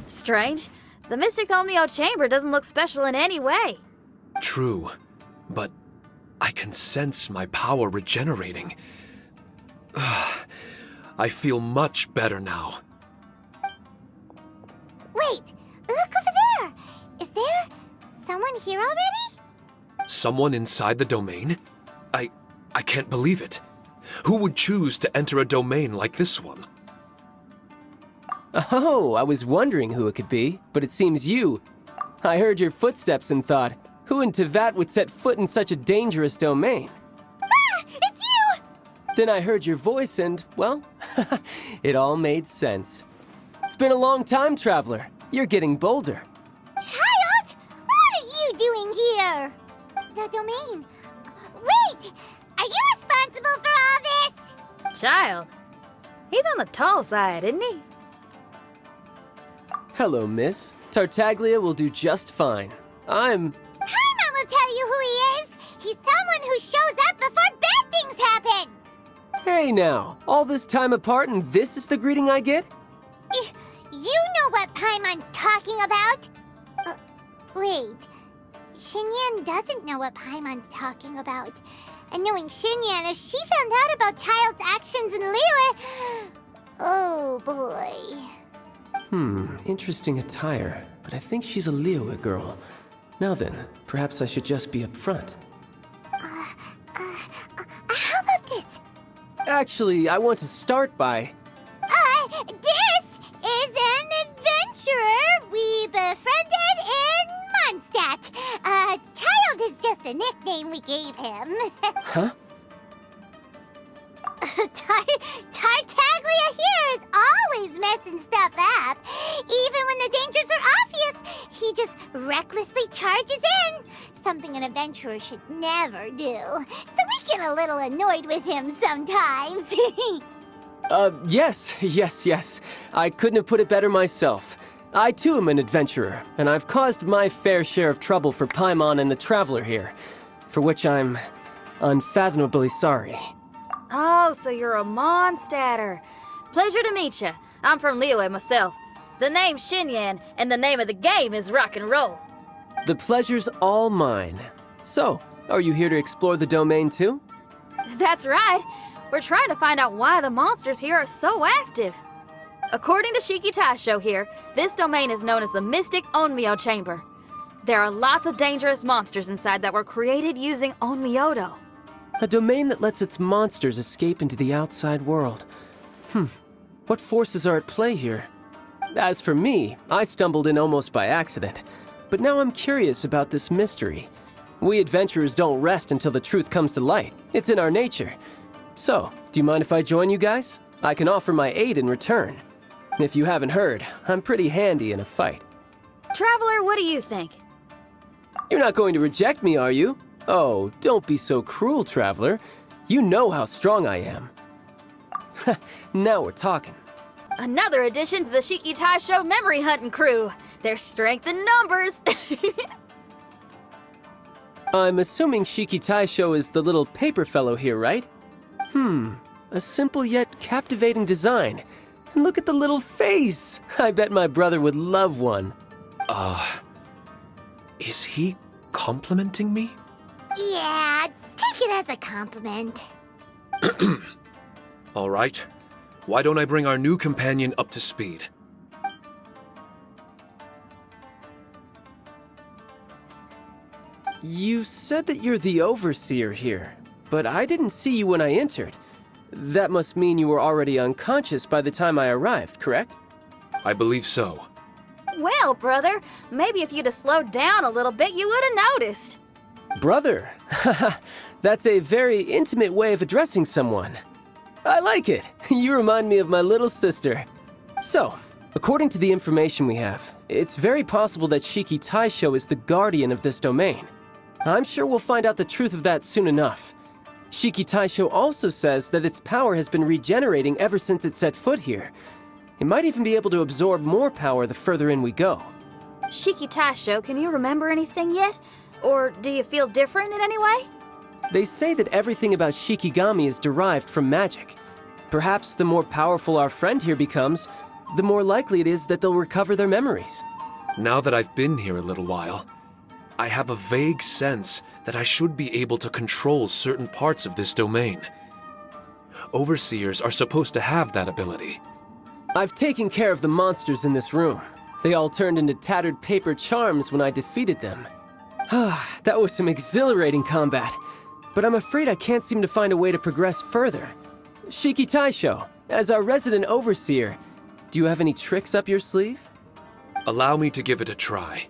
Strange. The Mystic Omnio Chamber doesn't look special in any way. True, but I can sense my power regenerating. I feel much better now. Wait, look over there! Is there someone here already? Someone inside the domain? I can't believe it. Who would choose to enter a domain like this one? Oh, I was wondering who it could be, but it seems you. I heard your footsteps and thought, who in Tevat would set foot in such a dangerous domain? Ah! It's you! Then I heard your voice and, well, it all made sense. It's been a long time, Traveler. You're getting bolder. Child! What are you doing here? The domain. Wait! Are you responsible for all this? Child. He's on the tall side, isn't he? Hello, miss. Tartaglia will do just fine. Paimon will tell you who he is. He's someone who shows up before bad things happen. Hey now, all this time apart and this is the greeting I get? You know what Paimon's talking about? Wait. Xinyan doesn't know what Paimon's talking about. And knowing Xinyan, if she found out about Child's actions in Liyue... Oh, boy. Interesting attire, but I think she's a Liyue girl. Now then, perhaps I should just be up front. How about this? Actually, I want to start by... This is an adventurer we befriended in Mondstadt. Child is just a nickname we gave him. Huh? Tartaglia here is always messing stuff up. Even when the dangers are obvious, he just recklessly charges in. Something an adventurer should never do. So we get a little annoyed with him sometimes. Yes. I couldn't have put it better myself. I too am an adventurer, and I've caused my fair share of trouble for Paimon and the Traveler here, for which I'm unfathomably sorry. Oh, so you're a Mondstadter. Pleasure to meet you. I'm from Liyue myself. The name's Xinyan, and the name of the game is rock and roll. The pleasure's all mine. So, are you here to explore the domain too? That's right. We're trying to find out why the monsters here are so active. According to Shiki Taisho here, this domain is known as the Mystic Onmyo Chamber. There are lots of dangerous monsters inside that were created using Onmyodo. A domain that lets its monsters escape into the outside world. What forces are at play here? As for me, I stumbled in almost by accident. But now I'm curious about this mystery. We adventurers don't rest until the truth comes to light. It's in our nature. So, do you mind if I join you guys? I can offer my aid in return. If you haven't heard, I'm pretty handy in a fight. Traveler, what do you think? You're not going to reject me, are you? Oh, don't be so cruel, Traveler. You know how strong I am. Now we're talking. Another addition to the Shiki Taisho memory hunting crew. There's strength in numbers. I'm assuming Shiki Taisho is the little paper fellow here, right? A simple yet captivating design. And look at the little face! I bet my brother would love one. Is he complimenting me? Yeah, take it as a compliment. All right. Why don't I bring our new companion up to speed? You said that you're the overseer here, but I didn't see you when I entered. That must mean you were already unconscious by the time I arrived, correct? I believe so. Well, brother, maybe if you'd have slowed down a little bit, you would have noticed. Brother? That's a very intimate way of addressing someone. I like it. You remind me of my little sister. So, according to the information we have, it's very possible that Shiki Taisho is the guardian of this domain. I'm sure we'll find out the truth of that soon enough. Shiki Taisho also says that its power has been regenerating ever since it set foot here. It might even be able to absorb more power the further in we go. Shiki Taisho, can you remember anything yet? Or do you feel different in any way? They say that everything about Shikigami is derived from magic. Perhaps the more powerful our friend here becomes, the more likely it is that they'll recover their memories. Now that I've been here a little while, I have a vague sense that I should be able to control certain parts of this domain. Overseers are supposed to have that ability. I've taken care of the monsters in this room. They all turned into tattered paper charms when I defeated them. That was some exhilarating combat, but I'm afraid I can't seem to find a way to progress further. Shiki Taisho, as our resident overseer, do you have any tricks up your sleeve? Allow me to give it a try.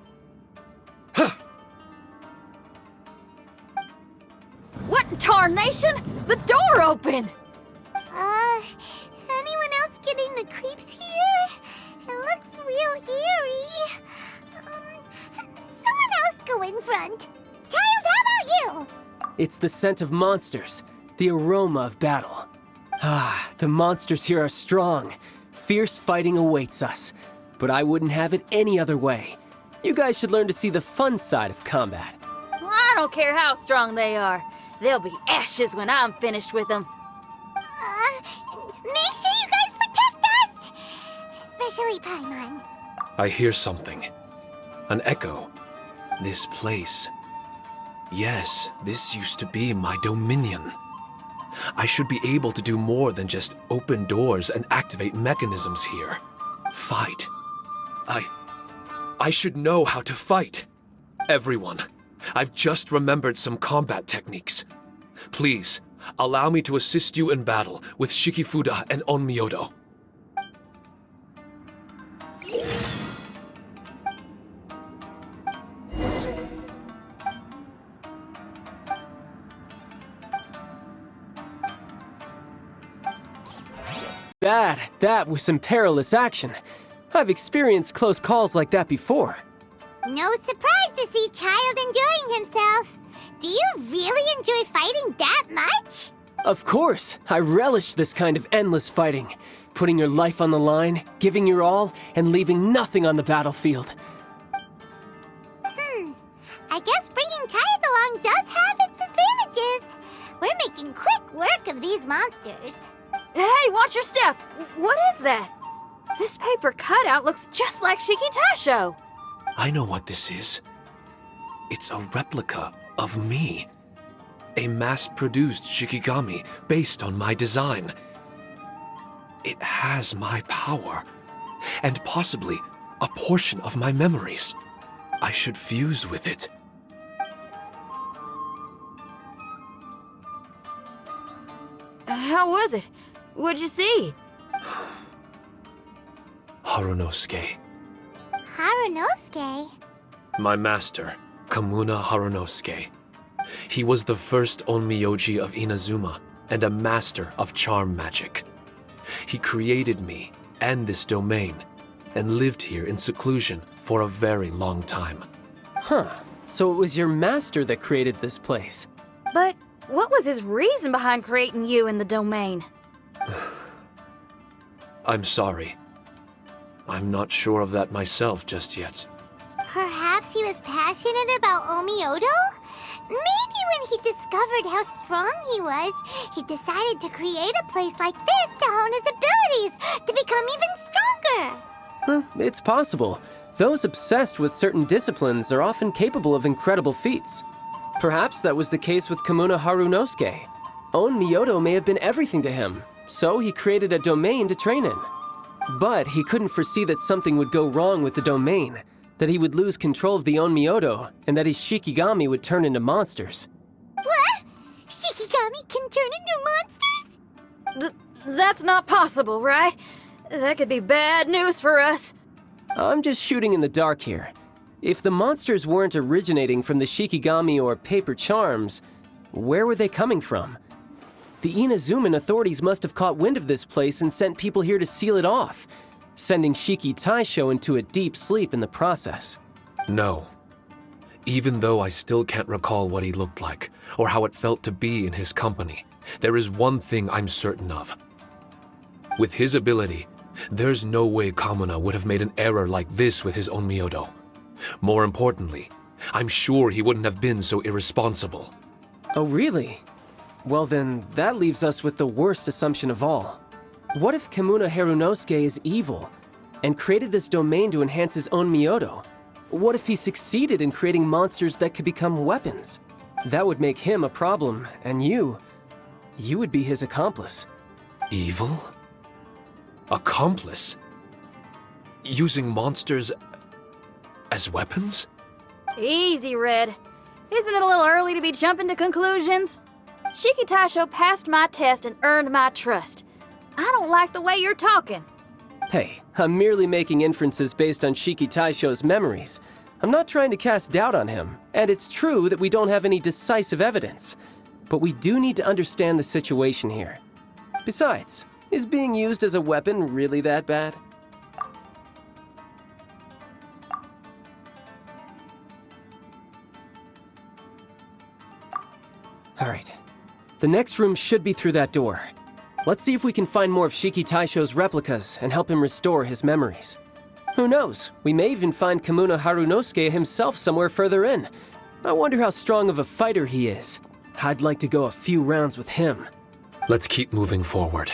What in tarnation? The door opened! Anyone else getting the creeps here? It looks real eerie. Someone else go in front. Child, how about you? It's the scent of monsters, the aroma of battle. The monsters here are strong. Fierce fighting awaits us. But I wouldn't have it any other way. You guys should learn to see the fun side of combat. I don't care how strong they are. They'll be ashes when I'm finished with them. Make sure you guys protect us! Especially Paimon. I hear something. An echo. This place. Yes, this used to be my dominion. I should be able to do more than just open doors and activate mechanisms here. Fight. I should know how to fight. Everyone, I've just remembered some combat techniques. Please, allow me to assist you in battle with Shikifuda and Onmyodo. That was some perilous action. I've experienced close calls like that before. No surprise to see Child enjoying himself. Do you really enjoy fighting that much? Of course, I relish this kind of endless fighting. Putting your life on the line, giving your all, and leaving nothing on the battlefield. I guess bringing Child along does have its advantages. We're making quick work of these monsters. Hey, watch your step! What is that? This paper cutout looks just like Shiki Taisho. I know what this is. It's a replica of me. A mass-produced Shikigami based on my design. It has my power, and possibly a portion of my memories. I should fuse with it. How was it? What'd you see? Harunosuke. Harunosuke? My master, Kamuna Harunosuke. He was the first Onmyoji of Inazuma and a master of charm magic. He created me and this domain and lived here in seclusion for a very long time. So it was your master that created this place. But what was his reason behind creating you in the domain? I'm sorry. I'm not sure of that myself just yet. Perhaps he was passionate about Onmyodo? Maybe when he discovered how strong he was, he decided to create a place like this to hone his abilities, to become even stronger. It's possible. Those obsessed with certain disciplines are often capable of incredible feats. Perhaps that was the case with Kamuna Harunosuke. Onmyodo may have been everything to him, so he created a domain to train in. But he couldn't foresee that something would go wrong with the domain, that he would lose control of the Onmyodo, and that his Shikigami would turn into monsters. What? Shikigami can turn into monsters? That's not possible, right? That could be bad news for us. I'm just shooting in the dark here. If the monsters weren't originating from the Shikigami or paper charms, where were they coming from? The Inazuman authorities must have caught wind of this place and sent people here to seal it off, sending Shiki Taisho into a deep sleep in the process. No. Even though I still can't recall what he looked like, or how it felt to be in his company, there is one thing I'm certain of. With his ability, there's no way Kamuna would have made an error like this with his Onmyodo. More importantly, I'm sure he wouldn't have been so irresponsible. Oh, really? Well then, that leaves us with the worst assumption of all. What if Kamuna Harunosuke is evil, and created this domain to enhance his own Myoto. What if he succeeded in creating monsters that could become weapons? That would make him a problem, and you would be his accomplice. Evil? Accomplice? Using monsters as weapons? Easy, Red. Isn't it a little early to be jumping to conclusions? Shiki Taisho passed my test and earned my trust. I don't like the way you're talking. Hey, I'm merely making inferences based on Shiki Taisho's memories. I'm not trying to cast doubt on him, and it's true that we don't have any decisive evidence. But we do need to understand the situation here. Besides, is being used as a weapon really that bad? Alright, the next room should be through that door. Let's see if we can find more of Shiki Taisho's replicas and help him restore his memories. Who knows, we may even find Kamuna Harunosuke himself somewhere further in. I wonder how strong of a fighter he is. I'd like to go a few rounds with him. Let's keep moving forward.